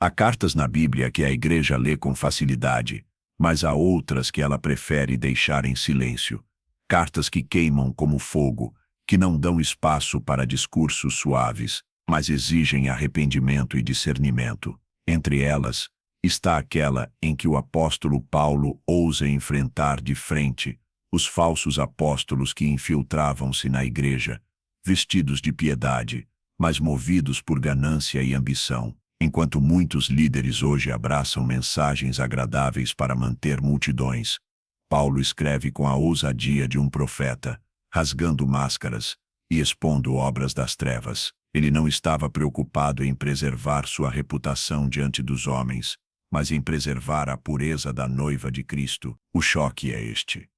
Há cartas na Bíblia que a igreja lê com facilidade, mas há outras que ela prefere deixar em silêncio. Cartas que queimam como fogo, que não dão espaço para discursos suaves, mas exigem arrependimento e discernimento. Entre elas, está aquela em que o apóstolo Paulo ousa enfrentar de frente os falsos apóstolos que infiltravam-se na igreja, vestidos de piedade, mas movidos por ganância e ambição. Enquanto muitos líderes hoje abraçam mensagens agradáveis para manter multidões, Paulo escreve com a ousadia de um profeta, rasgando máscaras e expondo obras das trevas. Ele não estava preocupado em preservar sua reputação diante dos homens, mas em preservar a pureza da noiva de Cristo. O choque é este.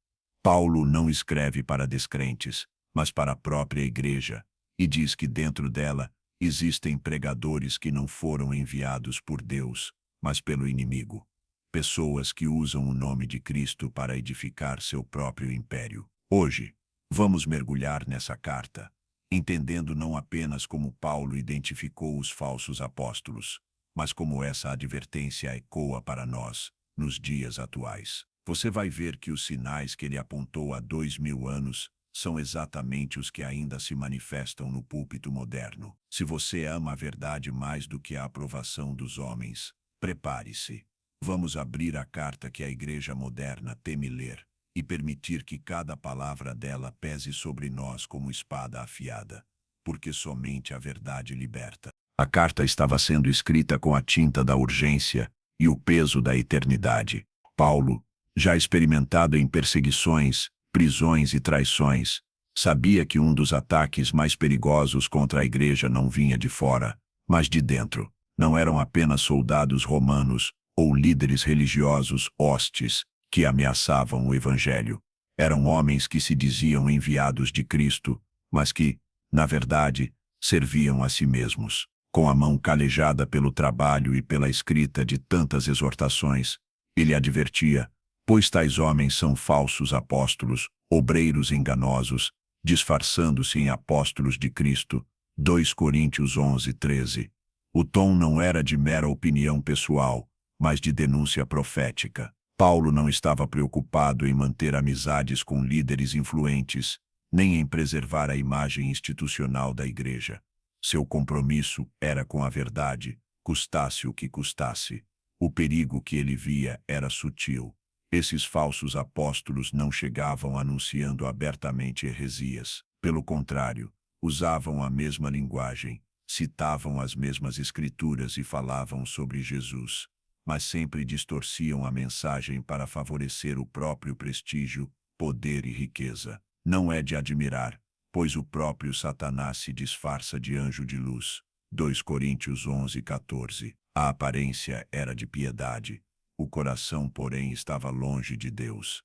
Paulo não escreve para descrentes, mas para a própria igreja, e diz que dentro dela existem pregadores que não foram enviados por Deus, mas pelo inimigo. Pessoas que usam o nome de Cristo para edificar seu próprio império. Hoje, vamos mergulhar nessa carta, entendendo não apenas como Paulo identificou os falsos apóstolos, mas como essa advertência ecoa para nós, nos dias atuais. Você vai ver que os sinais que ele apontou há 2000 anos são exatamente os que ainda se manifestam no púlpito moderno. Se você ama a verdade mais do que a aprovação dos homens, prepare-se. Vamos abrir a carta que a igreja moderna teme ler e permitir que cada palavra dela pese sobre nós como espada afiada, porque somente a verdade liberta. A carta estava sendo escrita com a tinta da urgência e o peso da eternidade. Paulo, já experimentado em perseguições, prisões e traições, sabia que um dos ataques mais perigosos contra a igreja não vinha de fora, mas de dentro. Não eram apenas soldados romanos ou líderes religiosos hostis que ameaçavam o evangelho. Eram homens que se diziam enviados de Cristo, mas que, na verdade, serviam a si mesmos. Com a mão calejada pelo trabalho e pela escrita de tantas exortações, ele advertia: pois tais homens são falsos apóstolos, obreiros enganosos, disfarçando-se em apóstolos de Cristo. 2 Coríntios 11:13. O tom não era de mera opinião pessoal, mas de denúncia profética. Paulo não estava preocupado em manter amizades com líderes influentes, nem em preservar a imagem institucional da igreja. Seu compromisso era com a verdade, custasse o que custasse. O perigo que ele via era sutil. Esses falsos apóstolos não chegavam anunciando abertamente heresias. Pelo contrário, usavam a mesma linguagem, citavam as mesmas escrituras e falavam sobre Jesus, mas sempre distorciam a mensagem para favorecer o próprio prestígio, poder e riqueza. Não é de admirar, pois o próprio Satanás se disfarça de anjo de luz. 2 Coríntios 11:14. A aparência era de piedade, o coração, porém, estava longe de Deus.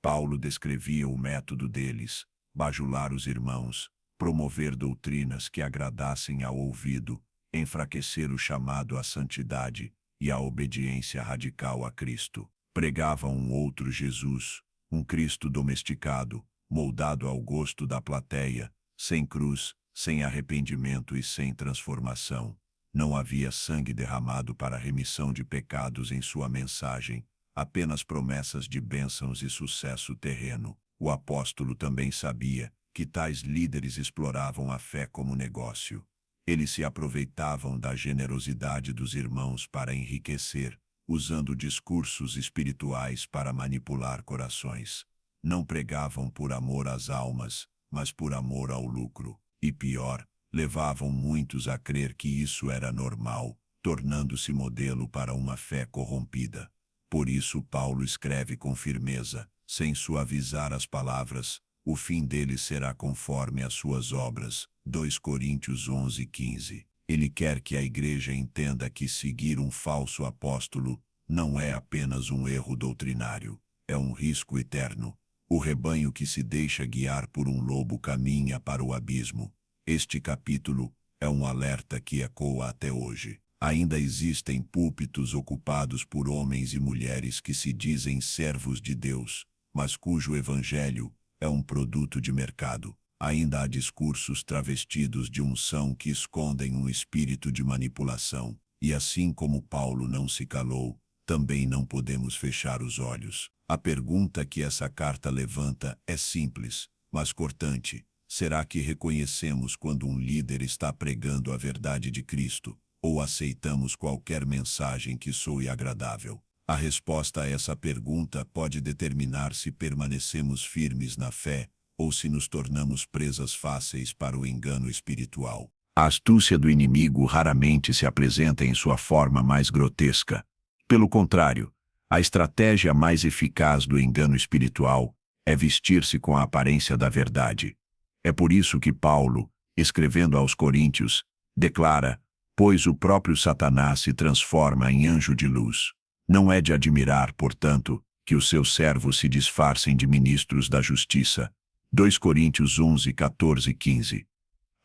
Paulo descrevia o método deles: bajular os irmãos, promover doutrinas que agradassem ao ouvido, enfraquecer o chamado à santidade e a obediência radical a Cristo. Pregavam um outro Jesus, um Cristo domesticado, moldado ao gosto da plateia, sem cruz, sem arrependimento e sem transformação. Não havia sangue derramado para a remissão de pecados em sua mensagem, apenas promessas de bênçãos e sucesso terreno. O apóstolo também sabia que tais líderes exploravam a fé como negócio. Eles se aproveitavam da generosidade dos irmãos para enriquecer, usando discursos espirituais para manipular corações. Não pregavam por amor às almas, mas por amor ao lucro. E pior, levavam muitos a crer que isso era normal, tornando-se modelo para uma fé corrompida. Por isso Paulo escreve com firmeza, sem suavizar as palavras: o fim deles será conforme as suas obras. 2 Coríntios 11:15. Ele quer que a igreja entenda que seguir um falso apóstolo não é apenas um erro doutrinário, é um risco eterno. O rebanho que se deixa guiar por um lobo caminha para o abismo. Este capítulo é um alerta que ecoa até hoje. Ainda existem púlpitos ocupados por homens e mulheres que se dizem servos de Deus, mas cujo evangelho é um produto de mercado. Ainda há discursos travestidos de unção que escondem um espírito de manipulação. E assim como Paulo não se calou, também não podemos fechar os olhos. A pergunta que essa carta levanta é simples, mas cortante. Será que reconhecemos quando um líder está pregando a verdade de Cristo, ou aceitamos qualquer mensagem que soe agradável? A resposta a essa pergunta pode determinar se permanecemos firmes na fé, ou se nos tornamos presas fáceis para o engano espiritual. A astúcia do inimigo raramente se apresenta em sua forma mais grotesca. Pelo contrário, a estratégia mais eficaz do engano espiritual é vestir-se com a aparência da verdade. É por isso que Paulo, escrevendo aos Coríntios, declara: pois o próprio Satanás se transforma em anjo de luz. Não é de admirar, portanto, que os seus servos se disfarcem de ministros da justiça. 2 Coríntios 11, 14 e 15.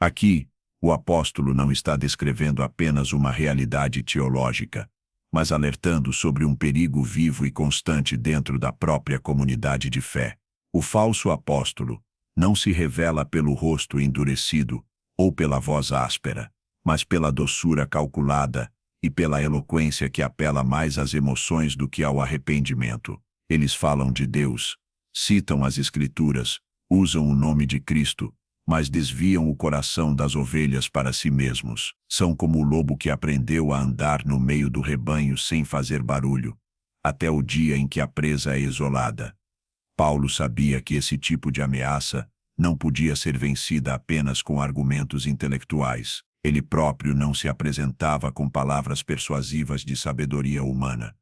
Aqui, o apóstolo não está descrevendo apenas uma realidade teológica, mas alertando sobre um perigo vivo e constante dentro da própria comunidade de fé. O falso apóstolo não se revela pelo rosto endurecido ou pela voz áspera, mas pela doçura calculada e pela eloquência que apela mais às emoções do que ao arrependimento. Eles falam de Deus, citam as Escrituras, usam o nome de Cristo, mas desviam o coração das ovelhas para si mesmos. São como o lobo que aprendeu a andar no meio do rebanho sem fazer barulho, até o dia em que a presa é isolada. Paulo sabia que esse tipo de ameaça não podia ser vencida apenas com argumentos intelectuais. Ele próprio não se apresentava com palavras persuasivas de sabedoria humana,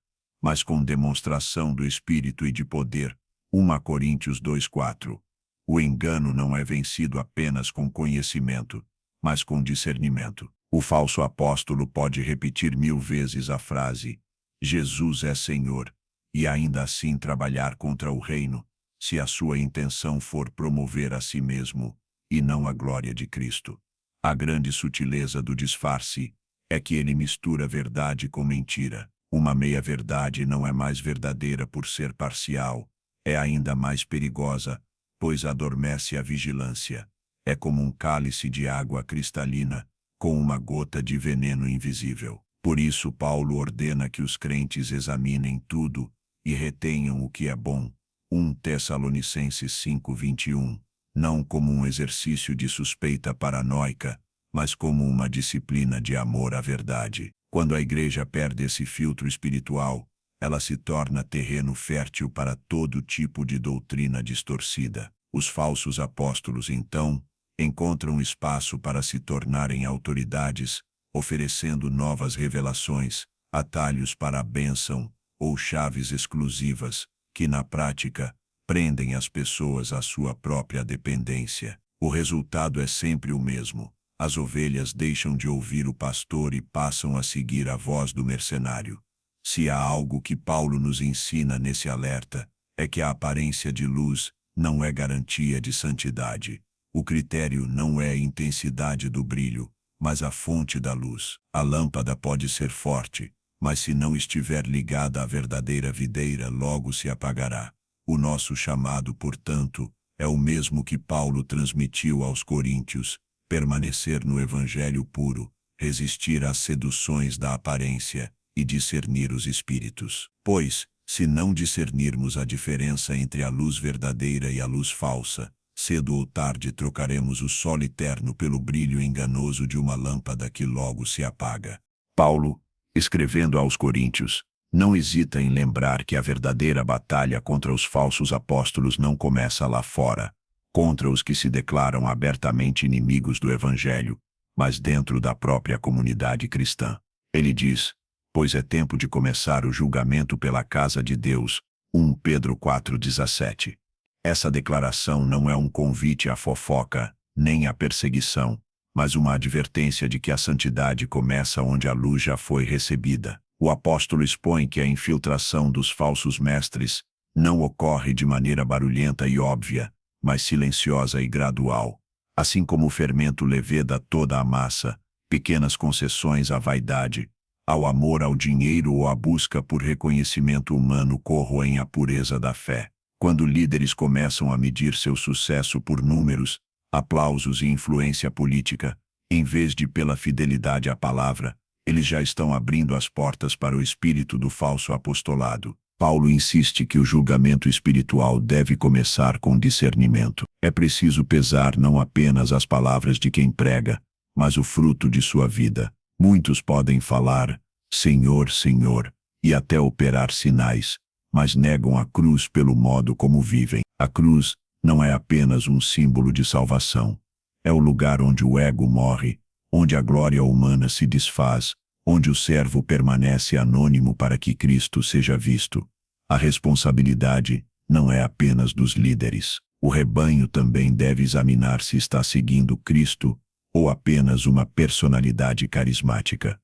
mas com demonstração do Espírito e de poder. 1 Coríntios 2:4. O engano não é vencido apenas com conhecimento, mas com discernimento. O falso apóstolo pode repetir 1000 vezes a frase: Jesus é Senhor, e ainda assim trabalhar contra o reino, se a sua intenção for promover a si mesmo, e não a glória de Cristo. A grande sutileza do disfarce é que ele mistura verdade com mentira. Uma meia-verdade não é mais verdadeira por ser parcial, é ainda mais perigosa, pois adormece a vigilância. É como um cálice de água cristalina, com uma gota de veneno invisível. Por isso Paulo ordena que os crentes examinem tudo e retenham o que é bom. 1 Tessalonicenses 5:21. Não como um exercício de suspeita paranoica, mas como uma disciplina de amor à verdade. Quando a igreja perde esse filtro espiritual, ela se torna terreno fértil para todo tipo de doutrina distorcida. Os falsos apóstolos, então, encontram espaço para se tornarem autoridades, oferecendo novas revelações, atalhos para a bênção ou chaves exclusivas, que na prática prendem as pessoas à sua própria dependência. O resultado é sempre o mesmo. As ovelhas deixam de ouvir o pastor e passam a seguir a voz do mercenário. Se há algo que Paulo nos ensina nesse alerta, é que a aparência de luz não é garantia de santidade. O critério não é a intensidade do brilho, mas a fonte da luz. A lâmpada pode ser forte, mas se não estiver ligada à verdadeira videira, logo se apagará. O nosso chamado, portanto, é o mesmo que Paulo transmitiu aos Coríntios: permanecer no evangelho puro, resistir às seduções da aparência e discernir os espíritos. Pois, se não discernirmos a diferença entre a luz verdadeira e a luz falsa, cedo ou tarde trocaremos o sol eterno pelo brilho enganoso de uma lâmpada que logo se apaga. Paulo, escrevendo aos Coríntios, não hesita em lembrar que a verdadeira batalha contra os falsos apóstolos não começa lá fora, contra os que se declaram abertamente inimigos do Evangelho, mas dentro da própria comunidade cristã. Ele diz: pois é tempo de começar o julgamento pela casa de Deus. 1 Pedro 4:17. Essa declaração não é um convite à fofoca, nem à perseguição, mas uma advertência de que a santidade começa onde a luz já foi recebida. O apóstolo expõe que a infiltração dos falsos mestres não ocorre de maneira barulhenta e óbvia, mas silenciosa e gradual. Assim como o fermento leveda toda a massa, pequenas concessões à vaidade, ao amor ao dinheiro ou à busca por reconhecimento humano corroem a pureza da fé. Quando líderes começam a medir seu sucesso por números, aplausos e influência política, em vez de pela fidelidade à palavra, Eles já estão abrindo as portas para o espírito do falso apostolado. Paulo insiste que o julgamento espiritual deve começar com discernimento. É preciso pesar não apenas as palavras de quem prega, mas o fruto de sua vida. Muitos podem falar, Senhor, Senhor, e até operar sinais, mas negam a cruz pelo modo como vivem. A cruz não é apenas um símbolo de salvação. É o lugar onde o ego morre, onde a glória humana se desfaz, onde o servo permanece anônimo para que Cristo seja visto. A responsabilidade não é apenas dos líderes. O rebanho também deve examinar se está seguindo Cristo ou apenas uma personalidade carismática.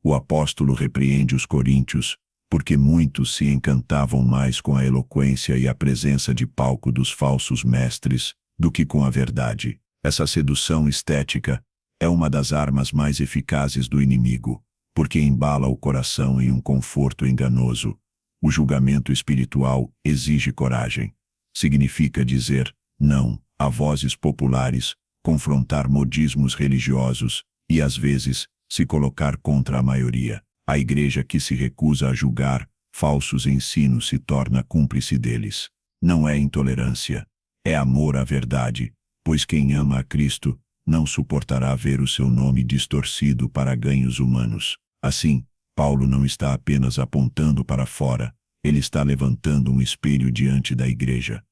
O apóstolo repreende os coríntios, porque muitos se encantavam mais com a eloquência e a presença de palco dos falsos mestres do que com a verdade. Essa sedução estética é uma das armas mais eficazes do inimigo, porque embala o coração em um conforto enganoso. O julgamento espiritual exige coragem. Significa dizer não a vozes populares, confrontar modismos religiosos e, às vezes, se colocar contra a maioria. A igreja que se recusa a julgar falsos ensinos se torna cúmplice deles. Não é intolerância, é amor à verdade, pois quem ama a Cristo não suportará ver o seu nome distorcido para ganhos humanos. Assim, Paulo não está apenas apontando para fora, ele está levantando um espelho diante da igreja.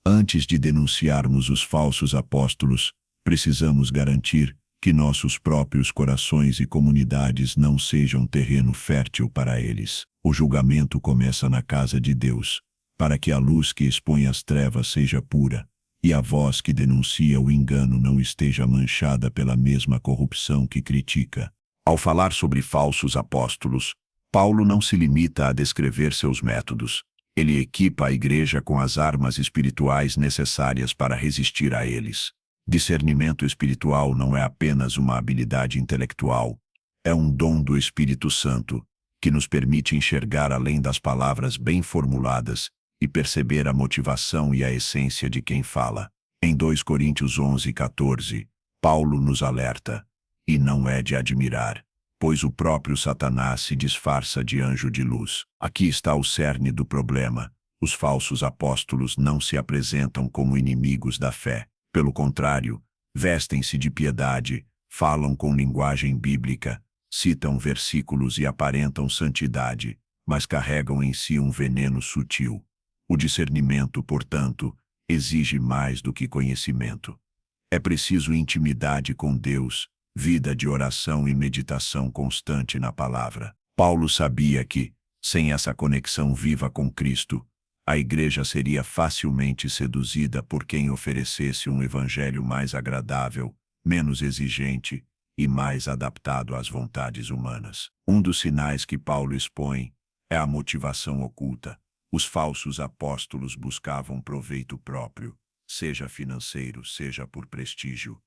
Antes de denunciarmos os falsos apóstolos, precisamos garantir que nossos próprios corações e comunidades não sejam terreno fértil para eles. O julgamento começa na casa de Deus, para que a luz que expõe as trevas seja pura, e a voz que denuncia o engano não esteja manchada pela mesma corrupção que critica. Ao falar sobre falsos apóstolos, Paulo não se limita a descrever seus métodos. Ele equipa a igreja com as armas espirituais necessárias para resistir a eles. Discernimento espiritual não é apenas uma habilidade intelectual, é um dom do Espírito Santo, que nos permite enxergar além das palavras bem formuladas e perceber a motivação e a essência de quem fala. Em 2 Coríntios 11:14, Paulo nos alerta, e não é de admirar, pois o próprio Satanás se disfarça de anjo de luz. Aqui está o cerne do problema. Os falsos apóstolos não se apresentam como inimigos da fé. Pelo contrário, vestem-se de piedade, falam com linguagem bíblica, citam versículos e aparentam santidade, mas carregam em si um veneno sutil. O discernimento, portanto, exige mais do que conhecimento. É preciso intimidade com Deus, vida de oração e meditação constante na palavra. Paulo sabia que, sem essa conexão viva com Cristo, a igreja seria facilmente seduzida por quem oferecesse um evangelho mais agradável, menos exigente e mais adaptado às vontades humanas. Um dos sinais que Paulo expõe é a motivação oculta. Os falsos apóstolos buscavam proveito próprio, seja financeiro, seja por prestígio.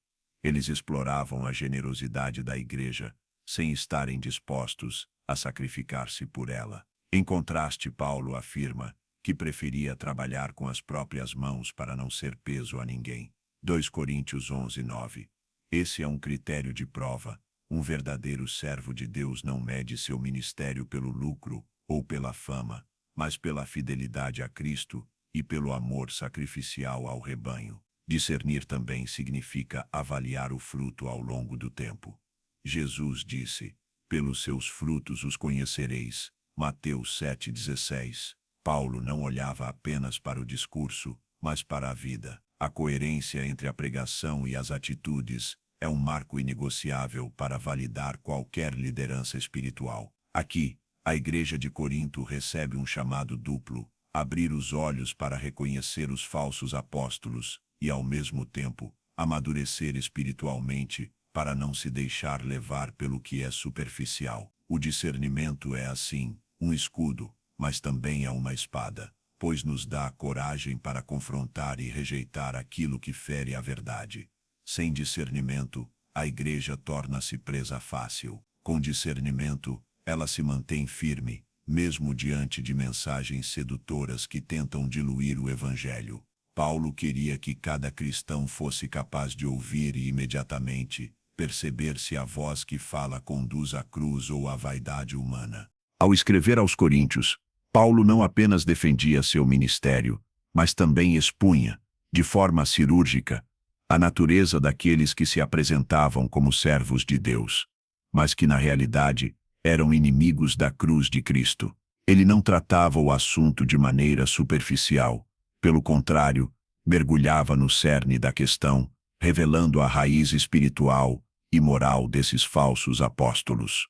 Eles exploravam a generosidade da igreja, sem estarem dispostos a sacrificar-se por ela. Em contraste, Paulo afirma que preferia trabalhar com as próprias mãos para não ser peso a ninguém. 2 Coríntios 11:9. Esse é um critério de prova. Um verdadeiro servo de Deus não mede seu ministério pelo lucro ou pela fama, mas pela fidelidade a Cristo e pelo amor sacrificial ao rebanho. Discernir também significa avaliar o fruto ao longo do tempo. Jesus disse, pelos seus frutos os conhecereis. Mateus 7:16. Paulo não olhava apenas para o discurso, mas para a vida. A coerência entre a pregação e as atitudes é um marco inegociável para validar qualquer liderança espiritual. Aqui, a igreja de Corinto recebe um chamado duplo: abrir os olhos para reconhecer os falsos apóstolos e, ao mesmo tempo, amadurecer espiritualmente para não se deixar levar pelo que é superficial. O discernimento é, assim, um escudo, mas também é uma espada, pois nos dá a coragem para confrontar e rejeitar aquilo que fere a verdade. Sem discernimento, a igreja torna-se presa fácil. Com discernimento, ela se mantém firme, mesmo diante de mensagens sedutoras que tentam diluir o evangelho. Paulo queria que cada cristão fosse capaz de ouvir e imediatamente perceber se a voz que fala conduz à cruz ou à vaidade humana. Ao escrever aos Coríntios, Paulo não apenas defendia seu ministério, mas também expunha, de forma cirúrgica, a natureza daqueles que se apresentavam como servos de Deus, mas que na realidade eram inimigos da cruz de Cristo. Ele não tratava o assunto de maneira superficial, pelo contrário, mergulhava no cerne da questão, revelando a raiz espiritual e moral desses falsos apóstolos.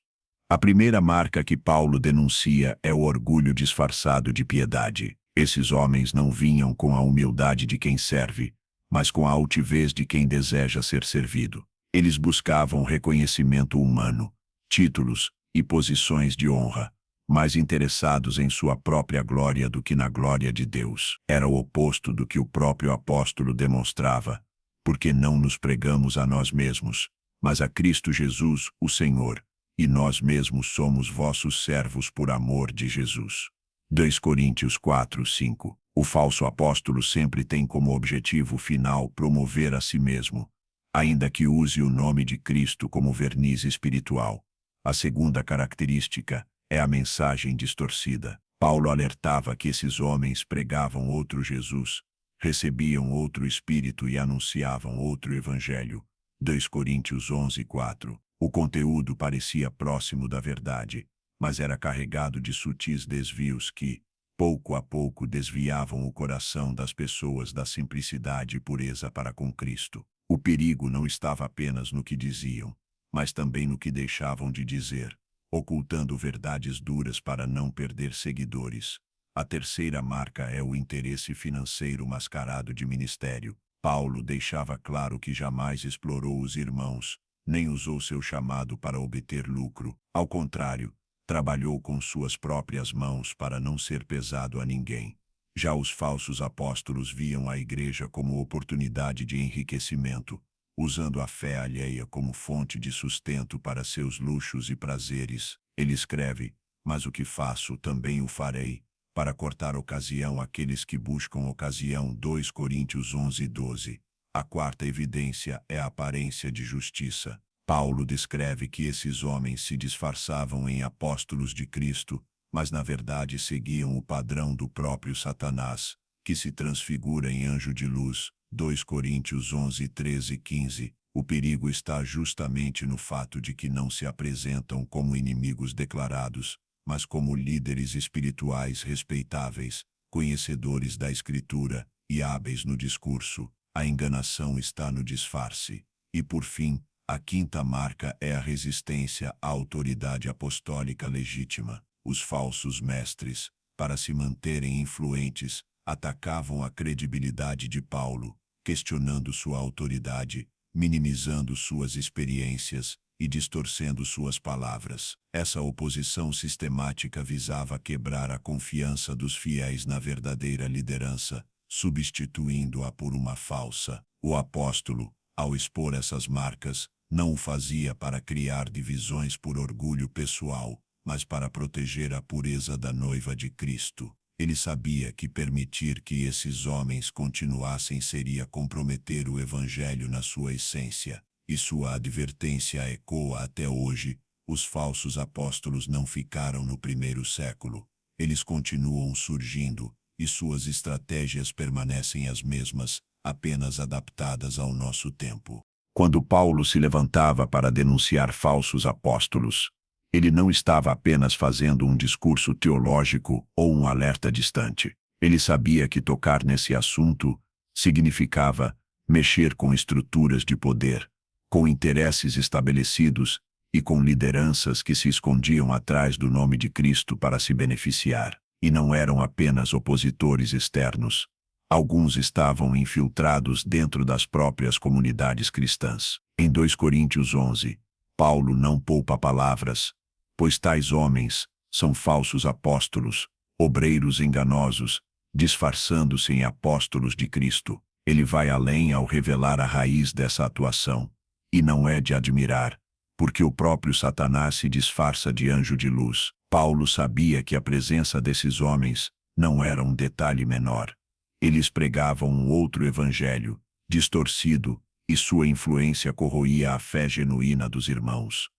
A primeira marca que Paulo denuncia é o orgulho disfarçado de piedade. Esses homens não vinham com a humildade de quem serve, mas com a altivez de quem deseja ser servido. Eles buscavam reconhecimento humano, títulos e posições de honra, mais interessados em sua própria glória do que na glória de Deus. Era o oposto do que o próprio apóstolo demonstrava, porque não nos pregamos a nós mesmos, mas a Cristo Jesus, o Senhor, e nós mesmos somos vossos servos por amor de Jesus. 2 Coríntios 4:5. O falso apóstolo sempre tem como objetivo final promover a si mesmo, ainda que use o nome de Cristo como verniz espiritual. A segunda característica é a mensagem distorcida. Paulo alertava que esses homens pregavam outro Jesus, recebiam outro Espírito e anunciavam outro Evangelho. 2 Coríntios 11:4. O conteúdo parecia próximo da verdade, mas era carregado de sutis desvios que, pouco a pouco, desviavam o coração das pessoas da simplicidade e pureza para com Cristo. O perigo não estava apenas no que diziam, mas também no que deixavam de dizer, ocultando verdades duras para não perder seguidores. A terceira marca é o interesse financeiro mascarado de ministério. Paulo deixava claro que jamais explorou os irmãos, nem usou seu chamado para obter lucro. Ao contrário, trabalhou com suas próprias mãos para não ser pesado a ninguém. Já os falsos apóstolos viam a igreja como oportunidade de enriquecimento, usando a fé alheia como fonte de sustento para seus luxos e prazeres. Ele escreve: mas o que faço também o farei, para cortar ocasião àqueles que buscam ocasião. 2 Coríntios 11:12. A quarta evidência é a aparência de justiça. Paulo descreve que esses homens se disfarçavam em apóstolos de Cristo, mas na verdade seguiam o padrão do próprio Satanás, que se transfigura em anjo de luz. 2 Coríntios 11:13-15. O perigo está justamente no fato de que não se apresentam como inimigos declarados, mas como líderes espirituais respeitáveis, conhecedores da Escritura e hábeis no discurso. A enganação está no disfarce. E por fim, a quinta marca é a resistência à autoridade apostólica legítima. Os falsos mestres, para se manterem influentes, atacavam a credibilidade de Paulo, questionando sua autoridade, minimizando suas experiências e distorcendo suas palavras. Essa oposição sistemática visava quebrar a confiança dos fiéis na verdadeira liderança, substituindo-a por uma falsa. O apóstolo, ao expor essas marcas, não o fazia para criar divisões por orgulho pessoal, mas para proteger a pureza da noiva de Cristo. Ele sabia que permitir que esses homens continuassem seria comprometer o Evangelho na sua essência, e sua advertência ecoa até hoje. Os falsos apóstolos não ficaram no primeiro século. Eles continuam surgindo, e suas estratégias permanecem as mesmas, apenas adaptadas ao nosso tempo. Quando Paulo se levantava para denunciar falsos apóstolos, ele não estava apenas fazendo um discurso teológico ou um alerta distante. Ele sabia que tocar nesse assunto significava mexer com estruturas de poder, com interesses estabelecidos e com lideranças que se escondiam atrás do nome de Cristo para se beneficiar. E não eram apenas opositores externos. Alguns estavam infiltrados dentro das próprias comunidades cristãs. Em 2 Coríntios 11, Paulo não poupa palavras, pois tais homens são falsos apóstolos, obreiros enganosos, disfarçando-se em apóstolos de Cristo. Ele vai além ao revelar a raiz dessa atuação. E não é de admirar, porque o próprio Satanás se disfarça de anjo de luz. Paulo sabia que a presença desses homens não era um detalhe menor. Eles pregavam um outro evangelho, distorcido e sua influência corroía a fé genuína dos irmãos.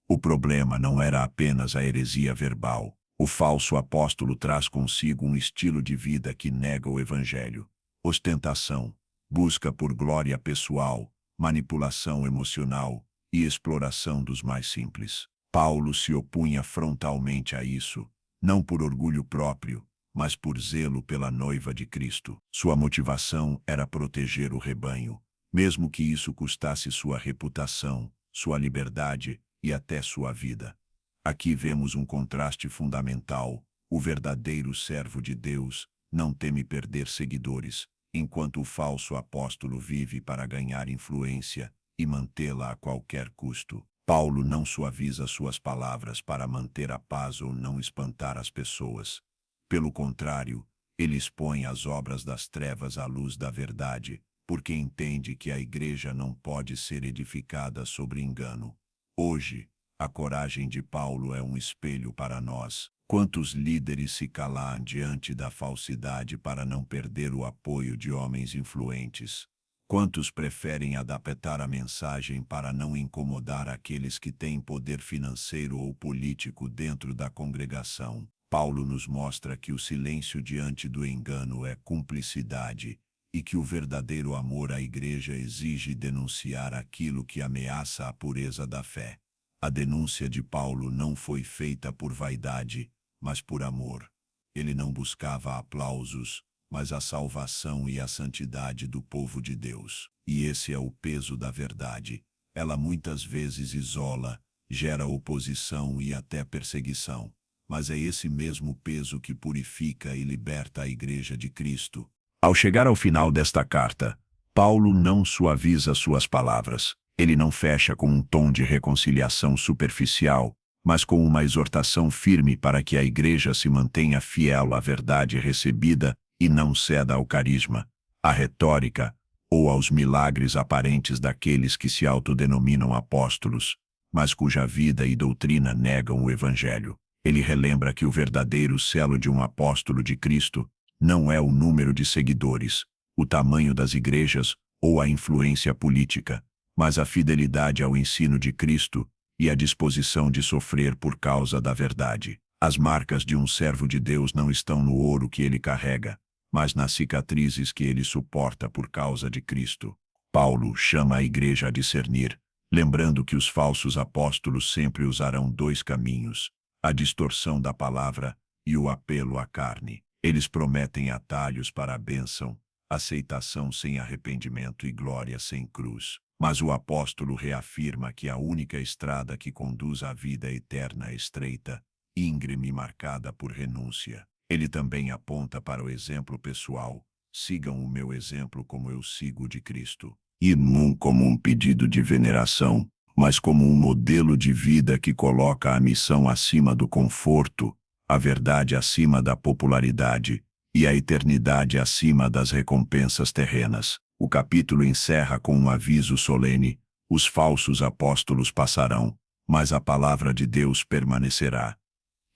O problema não era apenas a heresia verbal. O falso apóstolo traz consigo um estilo de vida que nega o evangelho. Ostentação, busca por glória pessoal, manipulação emocional e exploração dos mais simples. Paulo se opunha frontalmente a isso, não por orgulho próprio, mas por zelo pela noiva de Cristo. Sua motivação era proteger o rebanho, mesmo que isso custasse sua reputação, sua liberdade e até sua vida. Aqui vemos um contraste fundamental. O verdadeiro servo de Deus não teme perder seguidores, enquanto o falso apóstolo vive para ganhar influência e mantê-la a qualquer custo. Paulo não suaviza suas palavras para manter a paz ou não espantar as pessoas. Pelo contrário, ele expõe as obras das trevas à luz da verdade, porque entende que a igreja não pode ser edificada sobre engano. Hoje, a coragem de Paulo é um espelho para nós. Quantos líderes se calam diante da falsidade para não perder o apoio de homens influentes? Quantos preferem adaptar a mensagem para não incomodar aqueles que têm poder financeiro ou político dentro da congregação? Paulo nos mostra que o silêncio diante do engano é cumplicidade e que o verdadeiro amor à igreja exige denunciar aquilo que ameaça a pureza da fé. A denúncia de Paulo não foi feita por vaidade, mas por amor. Ele não buscava aplausos, mas a salvação e a santidade do povo de Deus. E esse é o peso da verdade. Ela muitas vezes isola, gera oposição e até perseguição. Mas é esse mesmo peso que purifica e liberta a Igreja de Cristo. Ao chegar ao final desta carta, Paulo não suaviza suas palavras. Ele não fecha com um tom de reconciliação superficial, mas com uma exortação firme para que a igreja se mantenha fiel à verdade recebida e não ceda ao carisma, à retórica ou aos milagres aparentes daqueles que se autodenominam apóstolos, mas cuja vida e doutrina negam o evangelho. Ele relembra que o verdadeiro selo de um apóstolo de Cristo não é o número de seguidores, o tamanho das igrejas ou a influência política, mas a fidelidade ao ensino de Cristo e a disposição de sofrer por causa da verdade. As marcas de um servo de Deus não estão no ouro que ele carrega, mas nas cicatrizes que ele suporta por causa de Cristo. Paulo chama a igreja a discernir, lembrando que os falsos apóstolos sempre usarão dois caminhos, a distorção da palavra e o apelo à carne. Eles prometem atalhos para a bênção, aceitação sem arrependimento e glória sem cruz. Mas o apóstolo reafirma que a única estrada que conduz à vida eterna é estreita, íngreme e marcada por renúncia. Ele também aponta para o exemplo pessoal. Sigam o meu exemplo como eu sigo o de Cristo. E não como um pedido de veneração, mas como um modelo de vida que coloca a missão acima do conforto, a verdade acima da popularidade e a eternidade acima das recompensas terrenas. O capítulo encerra com um aviso solene: os falsos apóstolos passarão, mas a palavra de Deus permanecerá.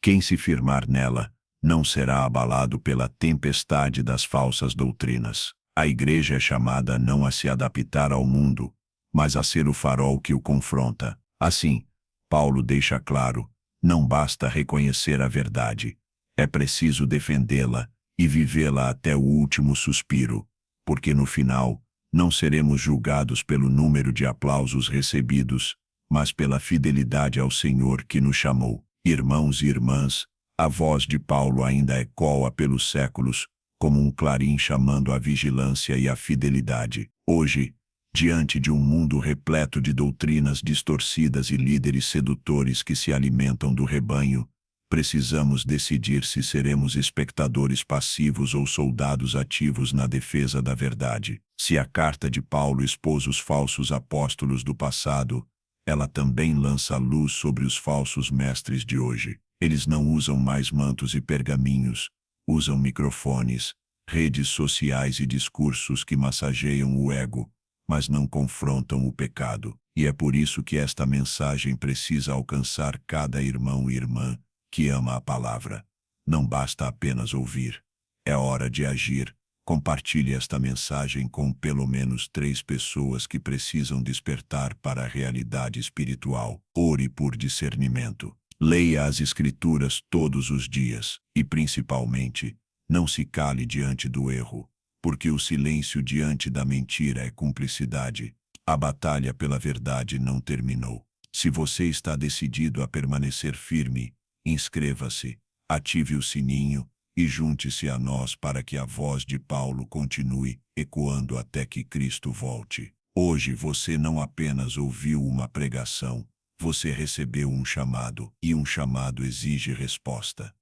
Quem se firmar nela não será abalado pela tempestade das falsas doutrinas. A igreja é chamada não a se adaptar ao mundo, mas a ser o farol que o confronta. Assim, Paulo deixa claro: não basta reconhecer a verdade, é preciso defendê-la e vivê-la até o último suspiro, porque no final, não seremos julgados pelo número de aplausos recebidos, mas pela fidelidade ao Senhor que nos chamou. Irmãos e irmãs, a voz de Paulo ainda ecoa pelos séculos, como um clarim chamando a vigilância e a fidelidade. Hoje, diante de um mundo repleto de doutrinas distorcidas e líderes sedutores que se alimentam do rebanho, precisamos decidir se seremos espectadores passivos ou soldados ativos na defesa da verdade. Se a carta de Paulo expôs os falsos apóstolos do passado, ela também lança luz sobre os falsos mestres de hoje. Eles não usam mais mantos e pergaminhos, usam microfones, redes sociais e discursos que massageiam o ego, mas não confrontam o pecado. E é por isso que esta mensagem precisa alcançar cada irmão e irmã que ama a palavra. Não basta apenas ouvir. É hora de agir, Compartilhe esta mensagem com pelo menos 3 pessoas que precisam despertar para a realidade espiritual. Ore por discernimento. Leia as Escrituras todos os dias e, principalmente, não se cale diante do erro, porque o silêncio diante da mentira é cumplicidade. A batalha pela verdade não terminou. Se você está decidido a permanecer firme, inscreva-se, ative o sininho e junte-se a nós para que a voz de Paulo continue ecoando até que Cristo volte. Hoje você não apenas ouviu uma pregação, você recebeu um chamado, e um chamado exige resposta.